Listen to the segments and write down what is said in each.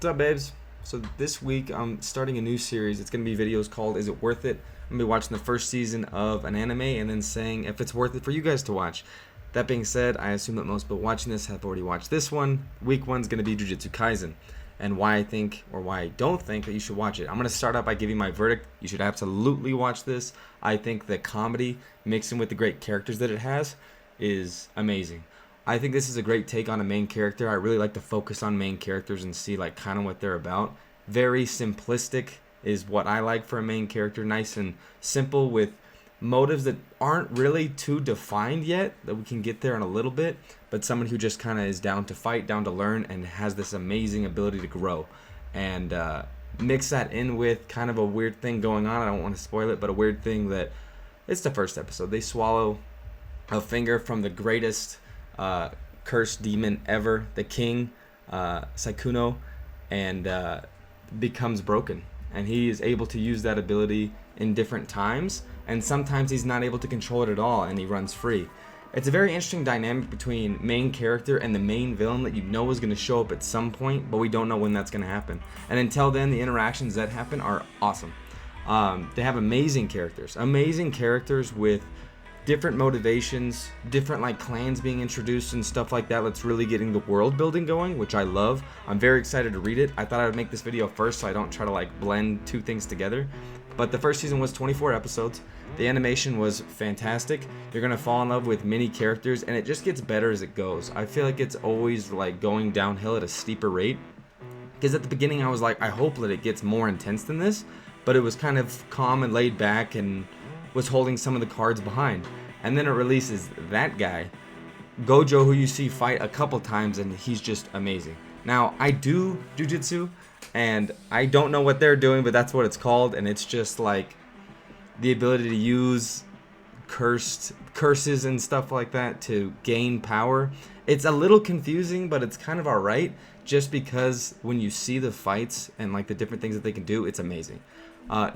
What's up, babes? So this week I'm starting a new series. It's going to be videos called Is It Worth It? I'm going to be watching the first season of an anime and then saying if it's worth it for you guys to watch. That being said, I assume that most people watching this have already watched this one. Week one's going to be Jujutsu Kaisen and why I think or why I don't think that you should watch it. I'm going to start out by giving my verdict. You should absolutely watch this. I think the comedy mixing with the great characters that it has is amazing. I think this is a great take on a main character. I really like to focus on main characters and see like kind of what they're about. Very simplistic is what I like for a main character. Nice and simple with motives that aren't really too defined yet, that we can get there in a little bit, but someone who just kind of is down to fight, down to learn, and has this amazing ability to grow. And mix that in with kind of a weird thing going on. I don't want to spoil it, but a weird thing that it's the first episode. They swallow a finger from the greatest cursed demon ever, the king, Saikuno, and becomes broken. And he is able to use that ability in different times, and sometimes he's not able to control it at all, and he runs free. It's a very interesting dynamic between main character and the main villain that you know is going to show up at some point, but we don't know when that's going to happen. And until then, the interactions that happen are awesome. They have amazing characters with different motivations, different like clans being introduced and stuff like that. That's really getting the world building going, which I love. I'm very excited to read it. I thought I would make this video first so I don't try to like blend two things together. But the first season was 24 episodes. The animation was fantastic. You're gonna fall in love with many characters, and it just gets better as it goes. I feel like it's always like going downhill at a steeper rate. Because at the beginning I was like, I hope that it gets more intense than this, but it was kind of calm and laid back and was holding some of the cards behind. And then it releases that guy, Gojo, who you see fight a couple times, and he's just amazing. Now, I do Jujutsu, and I don't know what they're doing, but that's what it's called, and it's just like the ability to use curses and stuff like that to gain power. It's a little confusing, but it's kind of alright, just because when you see the fights and like the different things that they can do, it's amazing.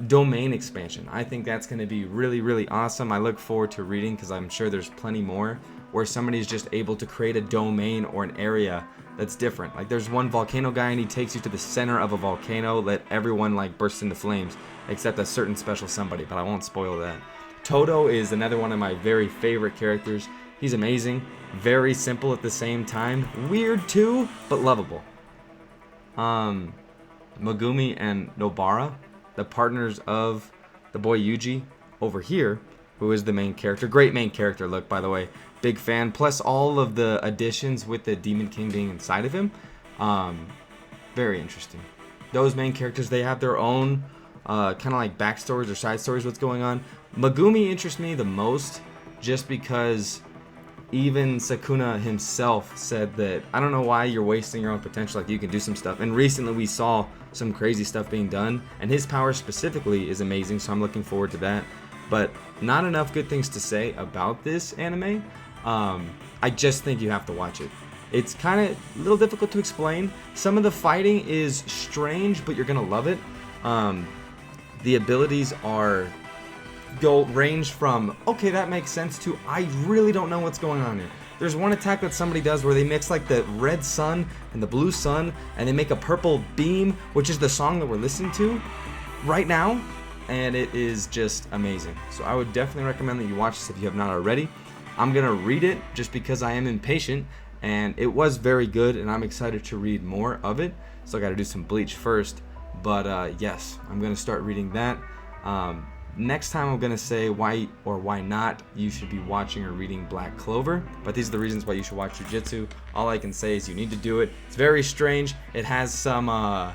Domain expansion. I think that's going to be really, really awesome. I look forward to reading because I'm sure there's plenty more where somebody's just able to create a domain or an area that's different. Like there's one volcano guy and he takes you to the center of a volcano, let everyone like burst into flames except a certain special somebody, but I won't spoil that. Toto is another one of my very favorite characters. He's amazing, very simple at the same time, weird too, but lovable. Megumi and Nobara, the partners of the boy Yuji over here, who is the main character. Great main character look, by the way. Big fan. Plus all of the additions with the Demon King being inside of him. Very interesting. Those main characters, they have their own kind of like backstories or side stories, what's going on. Megumi interests me the most just because even Sakuna himself said that, I don't know why you're wasting your own potential, like you can do some stuff. And recently we saw some crazy stuff being done, and his power specifically is amazing, so I'm looking forward to that. But not enough good things to say about this anime. I just think you have to watch it. It's kind of a little difficult to explain. Some of the fighting is strange, but you're gonna love it. The abilities range from okay, that makes sense, to I really don't know what's going on here. There's one attack that somebody does where they mix like the red sun and the blue sun, and they make a purple beam, which is the song that we're listening to right now, and it is just amazing. So I would definitely recommend that you watch this if you have not already. I'm gonna read it just because I am impatient, and it was very good, and I'm excited to read more of it. So I got to do some Bleach first, but yes, I'm gonna start reading that. Next time I'm going to say why or why not you should be watching or reading Black Clover. But these are the reasons why you should watch Jujutsu. All I can say is you need to do it. It's very strange. It has some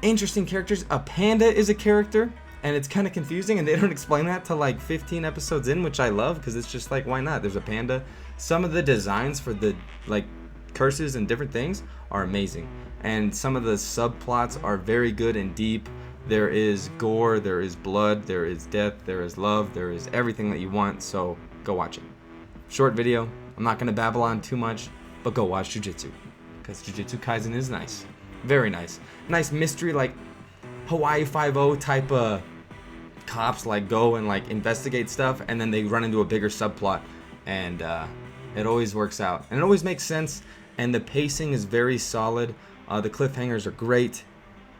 interesting characters. A panda is a character, and it's kind of confusing, and they don't explain that till like 15 episodes in, which I love because it's just like, why not? There's a panda. Some of the designs for the like curses and different things are amazing. And some of the subplots are very good and deep. There is gore, there is blood, there is death, there is love, there is everything that you want, so go watch it. Short video, I'm not going to babble on too much, but go watch Jujutsu, because Jujutsu Kaisen is nice. Very nice. Nice mystery, like Hawaii 5-0 type of cops like go and like investigate stuff, and then they run into a bigger subplot, and it always works out. And it always makes sense, and the pacing is very solid. The cliffhangers are great.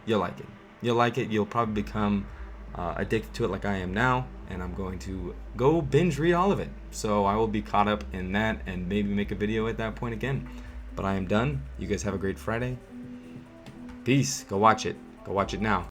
You'll like it. You'll like it. You'll probably become addicted to it like I am now, and I'm going to go binge read all of it. So I will be caught up in that and maybe make a video at that point again. But I am done. You guys have a great Friday. Peace. Go watch it. Go watch it now.